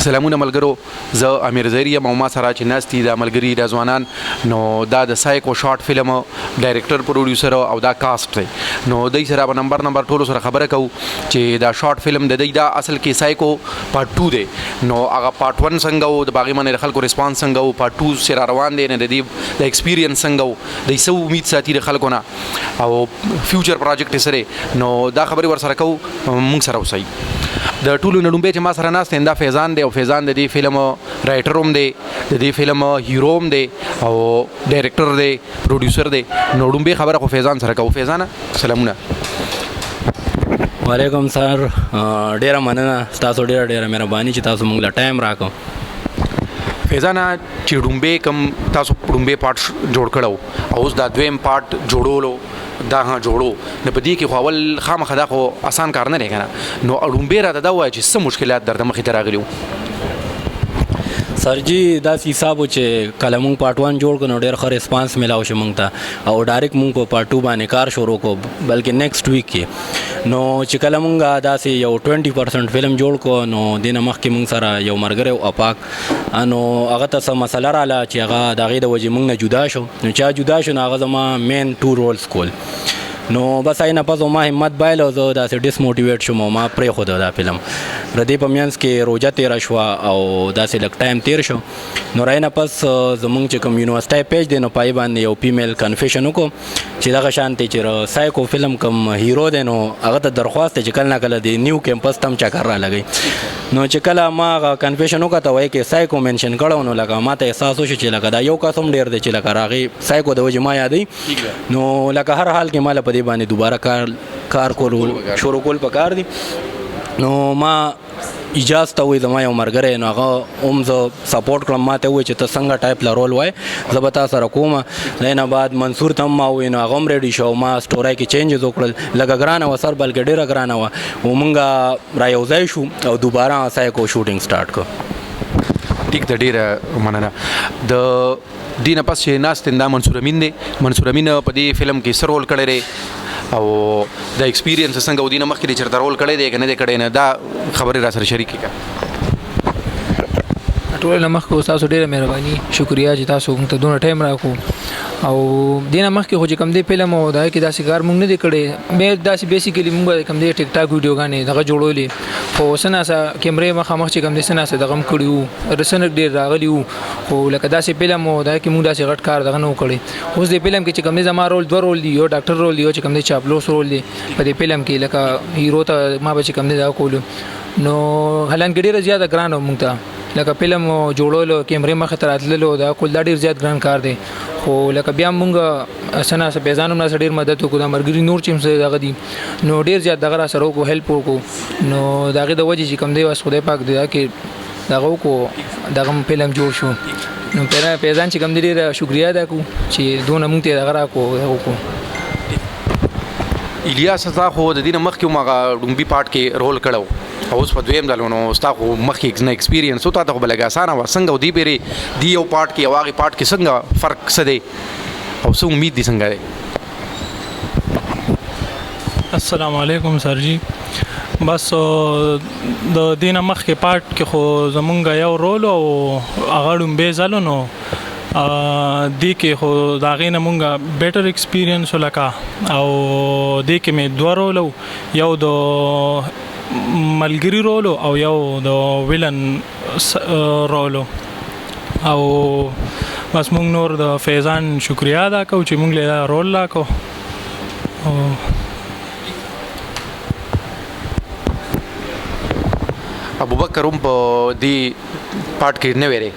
سلامونه ملګرو، زه امیر زهري یم او ما سره چې ناست دي دا ملګري دا ځوانان، نو دا د سایکو شارټ فلم ډایرکټر پروډیوسر او دا کاسټ دی. نو دوی سره به نمبر ټولو سره خبره کوو چې دا شارټ فلم د دوی دا اصل کې سایکو پارت 2 دی. نو هغه پارت 1 څنګه و، د باغې باندې د خلکو ریسپانس څنګه و، پارت 2 سره روان دی، نه د دې د ایکسپیرینس څنګه و، دوی څه امید ساتي د خلکو نه او فیوچر پروجیکټ سره. نو دا خبرې ورسره کوو، موږ سره اوسئ. د ټولو نه لومبی چې ما سره ناست دا فیضان دی، او فیضان د دې فلم رایټر هم دی، د دې فلم هیرو هم دی او ډایرکټر دی، پروډیوسر دی. نو لومبی خبره خو فیضان سره کوو. فیضانه سلامونه. وعلیکم سر، ډیره مننه تاسو، ډیره مهرباني چې تاسو موږ له ټایم راکړو. فیضانه چې لومبی کوم تاسو لومبی پارت جوړ کړو او اوس دا دویم پارت جوړولو دا جوړو، نو په دې کې خو اول خامخا دا خو آسان کار نه دی که نه. نو لومبی راته دا ووایه چې څه مشکلات درته مخې ته راغلي وو؟ سر جی داسې حساب و چې کله مونږ پارت 1 جوړ کړو نو ډېر ښه ریسپانس میلاو شو مونږ ته، او ډایرکټ مونږ په پارت 2 باندې کار شروع کړو، بلکې نیکسټ ویک کې. نو چې کله مونږ داسې یو 20% فلم جوړ کړو نو دې نه مخکې مونږ سره یو ملګری و اپاک، نو هغه ته څه مسله راغله چې هغه د هغې د وجې مونږ نه جدا شو. نو چې جدا شو نو هغه زما مین 2 رولز کول، نو بس هغې نه پس ما همت بایله او زه داسې ډسموټیویټ شوم او ما پرېښوده دا فلم. د دې په منځ کې روژه تېره شوه او داسې لږ ټایم تېر شو. نو را نه پس زمونږ چې کوم یونیورسټی پیج دی نو په هغې باندې یو فیمیل کنفیشن وکړو چې دغه شانتې چې سایکو فلم کوم هیرو دی نو هغه ته درخواست دی چې کله نه کله د نیو کیمپس ته هم چکر رالګوي. نو چې کله ما هغه کنفیشن وکړه ته وایي کې سایکو مینشن کړی نو لکه ما ته احساس وشو چې لکه دا یو کس هم ډېر دی چې لکه راغې سایکو د وجې ما یادوي. نو لکه هر حال کې ما له په دې باندې دوباره کار کولو شروع کول پکار دي. نو ما اجازه ته وایي زما یو ملګری نو هغه هم زه سپورټ کړم، ما ته وایي چې ته څنګه ټایپ له رول وایې زه به تا سره کوم. د نه بعد منصور ته هم ما وایي نو هغه هم ریډي شو، ما سټورۍ کې چینجز وکړل، لږه ګرانه وه سر بلکې ډېره ګرانه وه، او موږ را یو ځای شو او دوباره سایکو شوټینګ سټارټ کړو. ټیک ده، ډېره مننه. د دې نه پس چې ناست دا منصور امین دی، منصور امین په دې فلم کې څه رول کړی دی او د ایکسپیرینس څنګه و، دې نه مخکې چېرته رول کړی دی که نه دی کړی، نه دا خبرې را سره شریکې کړه. ټول نه مخکې تاسو ډېره مهرباني، شکریا چې تاسو موږ ته دونه ټایم راکړو. او دې نه مخکې خو چې کوم دی فلم او دا کې داسې کار موږ نه دی کړی، بیا داسې بیسیکلي موږ کوم دی ټیک ټاک ویډیوګانې دغه جوړولې، خو څه ناڅه کیمرې مخامخ چې کوم دی څه ناڅه دغه هم کړي وو، رسنک ډېر راغلي وو، خو لکه داسې فلم او دا کې موږ داسې غټ کار دغه نه و کړی. اوس دې فلم کې چې کوم دی زما رول 2 رول دي، یو ډاکټر رول دی، یو چې کوم دی چاپلوس رول دی په دې فلم کې، لکه هیرو ته ما به چې کوم دی دا کولو. نو حالانکې ډېره زیاته ګرانه موږ ته لکه فلم جوړولو، کیمرې مخې ته راتللو، دا کول دا ډېر زیات ګران کار دی. خو لکه بیا موږ څه ناڅه فیضان هم راسره ډېر مدد وکړو، دا ملګري نور چې هم دغه دي نو ډېر زیات دغه راسره وکړو، هیلپ وکړو. نو د هغې د وجې چې کوم دی بس خدای پاک دی دا کې دغه وکړو، دغه فلم جوړ شو. نو فیضان چې کوم دی ډېره شکریا ادا کړو چې دونه موږ ته دغه راکړو وکړو. الیاس تا خو د دې نه مخکې هم هغه لومبي پارت کې رول کړی او اوس په دویم ځل نو ستا خو مخکې نه ایکسپیرینس و، تا ته خو به لږ اسانه وه. څنګه و دې بیرې دې یو پارت کې او هغې پارت کې څنګه فرق څه دی او څه امید دي څنګه دی؟ السلام علیکم سر جی. بس د دې نه مخکې پارت کې خو زمونږ یو رول او هغه لومبی ځل نو دې کې خو د هغې نه مونږ بیټر ایکسپیرینس ولکه، او دې کې مې 2 رول و، یو د ملګری رولو او یو د ویلن رولو. او بس مونږ نور د فیضان شکریا ادا کوو چې مونږ له دا رول راکړو. ابوبکر هم په دې پارت کې نه ویری،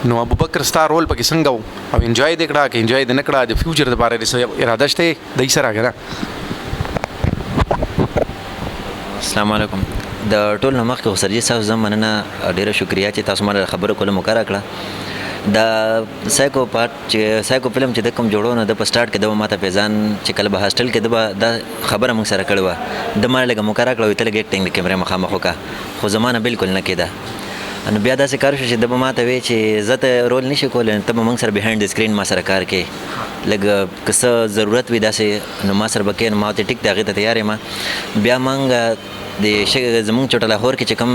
نو ابوبکر ستا رول پکې څنګه و او انجوای دې کړه که انجوای دې نه کړه، د فیوچر دپاره دې اراده شته دای سره که نه؟ السلام علیکم. د ټول نه مخکې خو سرجي صاحب زه مننه، ډېره شکریا چې تاسو ماته خبره کوله مقرره کړه. د سایکو پارت چې سایکو فلم چې د کوم جوړو نه د په سټارټ کې د ماته فیضان چې کله به هاسټل کې د به دا خبره موږ سره کړې وه، د ما لږه مقرره کړه وایي ته لږ ایکټینګ د کیمرې مخامخ وکړه، خو زما نه بالکل نه کېده. نو بیا داسې کار شو چې د به ما ته وایي چې زه ته رول نشي کولی، ته به موږ سره بهاینډ د سکرین ما سره کار کوې، لږ که څه ضرورت وي داسې نو ما سره به کوې. نو ما ورته ټیک دی هغې ته تیار یم. بیا موږ زمونږ چوټه لاهور کې چې کوم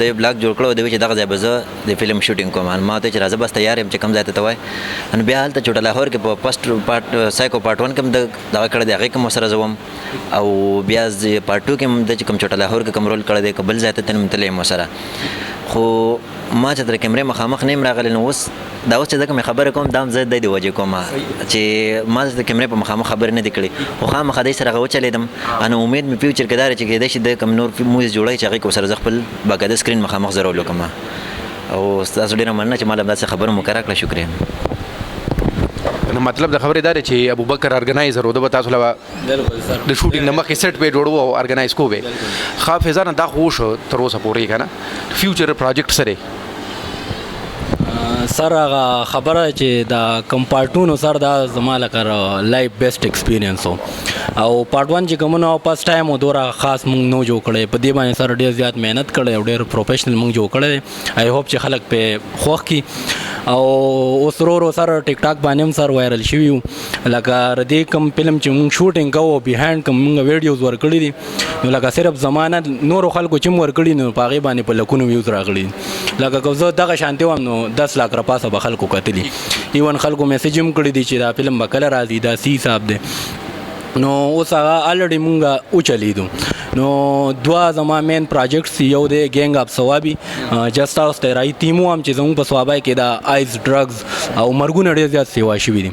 د بلاک جوړ کړو دوی چې دغه ځای به زه د فلم شوټینګ کوم ما ته چې راځه بس تیار یم چې کوم ځای ته وای نو بیا هلته چوټه لاهور کې په فسټ پارت سایکو پارت 1 کې دغه کړی دی هغې کې سره زه وم او بیا پارت 2 کې د چې کوم چوټه لاهور کې کوم رول کړی دی که بل ځای ته تلم تللی یم سره خو ما چې تر کیمرې مخامخ نه یم راغلی نو اوس دا اوس چې زه کومې خبرې کوم دا هم زه د دې وجې کوم چې ما د کیمرې په مخامخ خبرې نه دي کړې خو خامخا دی سره هغه وچلېدم نو امید مې فیوچر کې دا دی چې کېدای شي د کوم نور موویز جوړوي چې هغې کې ورسره زه خپل باقاعده سکرین مخامخ زه رول وکړم او ستاسو ډېره مننه چې ما له داسې خبرو مو کره کړه شکریه نو مطلب د خبرې دا دی چې ابوبکر ارګنایزر و د به تاسو له د شوټینګ نه مخکې سیټ به جوړو او ارګنایز کو به ښه فیضانه دا خو وشو تر اوسه پورې که نه فیوچر پروجیکټ سره سر هغه خبره چې دا کم پارټونو سر دا زما لکه لایف بیسټ ایکسپیرینس و او پارت 1 چې کومونه فرست ټایم و دوره خاص مونږ نو جوړ کړی په دې باندې سر ډېر زیات محنت کړی او ډېر پروفیشنل مونږ جوړ کړی آی هوپ چې خلک په خوښ کړي او اوس ورو سر ټیک ټاک باندې هم سر وایرل شوي وو لکه ردې کوم فلم چې مونږ شوټینګ کوو بیهایند کوم مونږ ویډیوز ورکړي دي نو لکه صرف زمانه نورو خلکو چې مو ورکړي نو په هغې باندې په لکونو ویوز راغلي لکه که زه دغه شانتې وم نو 10 لاک راپاسه به خلکو کتلي ایون خلکو میسیج هم کړي دي چې دا فلم به کله راځي دا سی حساب دی نو اوس هغه الریډي مونږ وچلیدو نو دوه زما مین پروجیکټس یو دی ګینګ اف ثوابي جسټ هاوس ته رایي ټیمو هم چې زموږ په ثوابای کې دا آیز ډرګز او مرګونه ډېر زیات سیوا شوي دي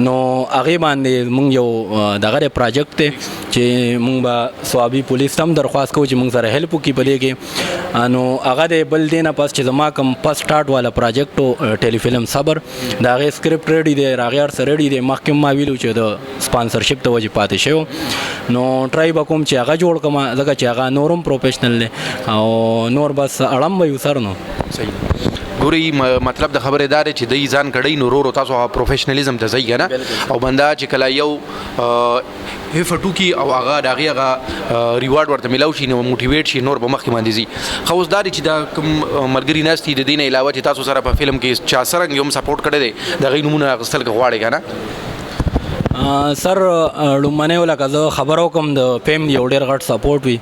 نو هغې باندې مونږ یو دغه پروجیکټ دی چې مونږ به ثوابي پولیس ته هم درخواست کوو چې مونږ سره هیلپ وکړي په دې کې نو هغه دی بل دی نه پس چې زما کوم فسټ سټارټ والا پروجیکټ و ټیلی فلم صبر د هغې سکرپټ ریډي دی هغې هر څه ریډي دی مخکې ما ویلو چې د سپانسرشپ ته وجې پاتې شوی نو ټرای به کوم چې هغه جوړ کړم ځکه چې هغه نور هم پروفیشنل دی او نور بس اړم به یو سر نو صحیح ګوري مطلب د خبرې دا دی چې دی ځان کړی نو ورو تاسو پروفیشنلیزم ته ځئ که نه او بنده چې کله یو هفټ وکړي او هغه د هغې هغه ریوارډ ورته میلاو شي نو موټیویټ شي نور به مخکې باندې ځي ښه اوس دا دی چې دا کوم ملګري ناست دي د دې نه علاوه چې تاسو سره په فلم کې چا څرنګه هم سپورټ کړی دی د هغې نومونه اخیستل که غواړئ که نه سر لومړنی لکه زه خبره وکړم د فیملی یو ډېر غټ سپورټ وي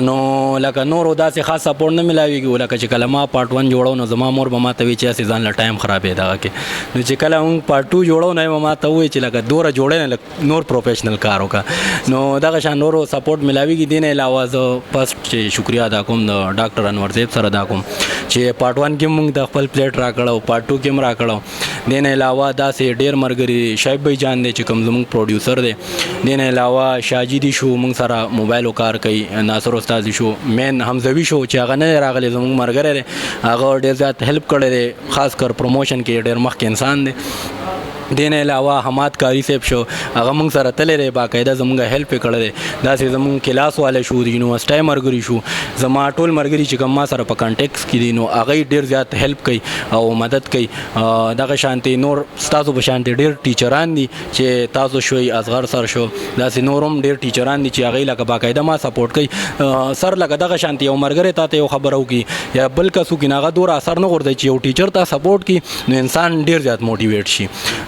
نو لکه نورو داسې خاص سپورټ نه میلاویږي لکه چې کله ما پارت 1 جوړو نو زما مور به ما ته وایي چې هسې ځان له ټایم خرابې دغه کې نو چې کله مونږ پارت 2 جوړو نو به ما ته ووایي چې لکه دوره جوړې نه نور پروفیشنل کار وکړه نو دغه شان نورو سپورټ میلاویږي دې نه علاوه زه فسټ چې شکریا ادا کوم د ډاکټر انور صاحب سره ادا کوم چې پارت 1 کې مونږ د خپل پلیټ راکړو پارت 2 کې هم راکړو دې نه علاوه داسې ډېر ملګري شایب بھائی جان دی چې کوم زموږ پروډیوسر دی دې نه علاوه شاجدي شو مونږ سره موبایلو کار کوي ناصر استاذي شو مین حمزوي شو چې هغه نه راغلی زموږ ملګری دی هغه ډېر زیات هیلپ کړی دی خاص کر پروموشن کې ډېر مخکې انسان دی دې نه علاوه حماد کاری صاحب شو هغه موږ سره تللی دی باقاعده زموږ هیلپ یې کړی دی داسې زموږ کلاس والا شو د یونیورسټۍ ملګري شو زما ټول ملګري چې کوم ما سره په کانټیکټس کې دي نو هغوی ډېر زیات هیلپ کوي او مدد کوي دغه شانتې نور ستاسو په شانتې ډېر ټیچران دي چې تاسو شوئ اصغر سر شو داسې نور هم ډېر ټیچران دي چې هغوی لکه باقاعده ما سپورټ کوي سر لکه دغه شانتې یو ملګری تا ته یو خبره وکړي یا بل کس وکړي نو هغه دوره اثر نه غورځوي چې یو ټیچر ته سپورټ کړي نو انسان ډېر زیات موټیویټ شي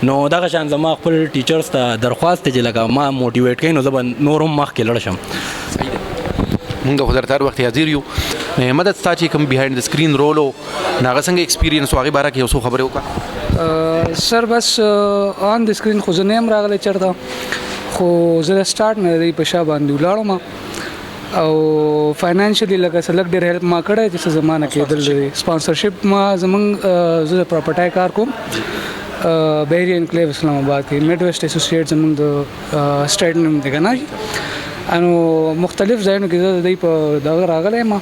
نو دغه شان زما خپل ټیچرز ته درخواست دی چې لکه ما موټیویټ کوي نو زه به نور هم مخکې لاړ شم مونږ خو درته هر وخت حاضر یو مدد ستا چې کوم بیهایند د سکرین رول و نو هغه څنګه ایکسپیرینس و هغې باره کې یو څو خبرې وکړه سر بس آن د سکرین خو زه نه یم راغلی چېرته خو زه د سټارټ نه د په شا باندې ولاړم او فاینانشلی لکه څه لږ ډېر هیلپ ما کړی چې څه زما نه کېدل دی سپانسرشپ ما زموږ زه د پراپرټای کار کوم بحری انکلیو اسلام آباد کې میډ ویسټ ایسوسییټ زموږ د سټیټ نوم دی که نه نو مختلف ځایونو کې زه د دوی په دغه راغلی یم او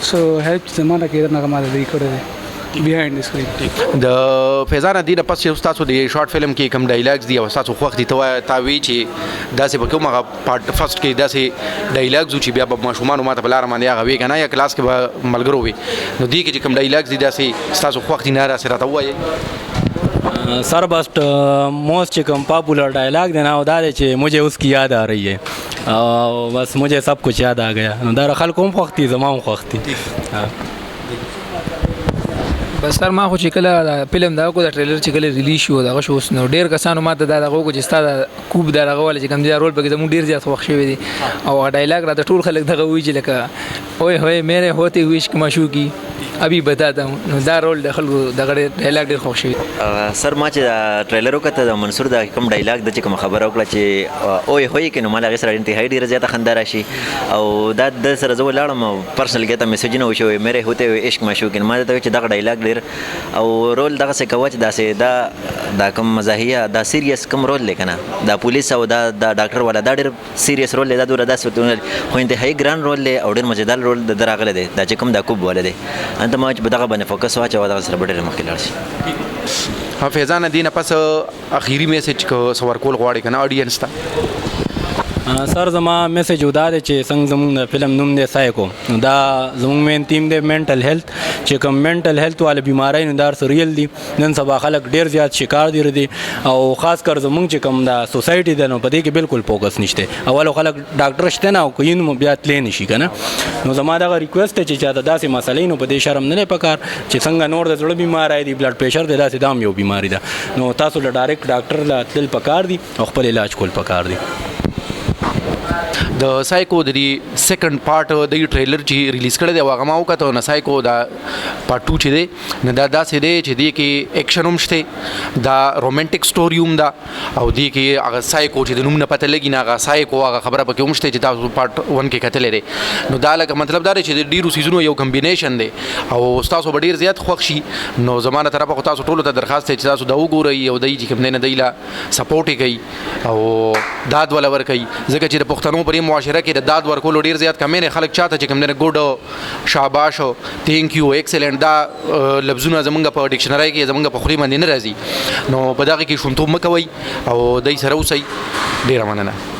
څه هیلپ چې زما نه کېدل هغه ما د دوی کړی دی بیهایند د سکرین د فیضانه دې نه پس چې ستاسو د شارټ فلم کې کوم ډایلاګز دي او ستاسو خوښ دي تا وایي چې داسې په کوم هغه پارت فسټ کې داسې ډایلاګز و چې بیا به ماشومانو ما ته په لاره باندې هغه وایي که نه یا کلاس کې به ملګرو وي نو دې کې چې کوم ډایلاګز دي داسې ستاسو خوښ دي نه راسې راته ووایئ सर बस मोस्ट कम popular dialogue देना वो दादे चे मुझे उसकी याद आ रही है बस मुझे सब कुछ याद आ गया दारा खल कौन ख्वख्ती जमाऊँ ख्वख्ती بس سر ما خو چې کله فلم دا کو دا ټریلر چې کله ریلیز شو دا شو نو ډیر کسانو ماته دا دغه کو چې ستا کوب دا دغه ول چې کوم دی رول پکې زموږ ډیر زیات خوښ شوی دی او ډایلاګ را ټول خلک دغه وی چې لکه اوه هوه میرے ہوتے ہوئے عشق معشوقی ابھی بتاتا ہوں نو دا رول د خلکو دغه ډایلاګ ډیر خوښ شوی سر ما چې دا ټریلر وکړه د منصور دا کوم ډایلاګ د چې کوم خبره وکړه چې اوه هوی کې نو مال هغه سره انتهایی ډیره زیاته خندا راشي او دا د سره زه ولاړم پرسنل کې ته میسج نه وشو میرے ہوتے ہوئے عشق معشوقی ما ته چې دغه ډایلاګ ډیر او رول دغه څه کوي چې دا کوم مزاحیه دا سیریس کوم رول لیکنه دا پولیس او دا ډاکټر والا دا ډیر سیریس رول دا دوره داسې خو انتهایی ګران رول دی او ډیر مزیدار رول د دراغله دی دا چې کوم دا کوب ولده انت ما چې بدغه باندې فوکس واچو دا سره ډیر مخکې لاړ شي فیضان دینه پس اخیری میسج کو سوار کول غواړي کنه اډینس ته سر زما میسج ودا دی چې څنګه زموږ د فلم نوم دی سایکو دا زموږ مین تیم دی منټل هیلث چې کوم منټل هیلث والا بیماری نو دار سریل دي نن سبا خلک ډیر زیات شکار دي او خاص کر زموږ چې کوم دا سوسایټي ده نو په دې کې بالکل فوکس نشته اول خلک ډاکټر شته نه او کوین بیا تلې نشي کنه نو زما دا ریکوست چې چاته داسې مسلې نو په دې شرم نه پکار چې څنګه نور د زړه بیماری دي بلډ پریشر دی داسې دام یو بیماری ده نو تاسو له ډایرکټ ډاکټر لا تل پکار دي او خپل علاج کول پکار دي د سایکو د سیکنډ پارت د ټریلر چې ریلیز کړی دی هغه ما وکړو نه سایکو دا پارت 2 چې دی نه دا داسې دی چې دی کې اکشن هم شته دا رومانټیک سټوري هم دا او دی کې هغه سایکو چې د نوم نه پته لګي نه هغه سایکو هغه خبره پکې هم شته چې تاسو پارت 1 کې کتلې دی نو دا لکه مطلب دا دی چې د ډیرو سیزونو یو کمبینیشن دی او تاسو به ډیر زیات خوښ شي نو زمانه طرفه خو تاسو ټولو ته درخواست دی چې تاسو دا وګورئ او دای چې کوم نه دی لا سپورټ کوي او داد ولا ور کوي ځکه چې د پښتنو پرې معاشره کې د داد ورکول ډیر زیات کمې نه خلک چاته چې کوم نه ګډ شاباش ثانک یو ایکسلنٹ دا لفظونه زمونږ په ډکشنری کې زمونږ په خوري باندې نه راځي نو په دغه کې شومتوب مکوي او دای سره اوسئ ډیر مننه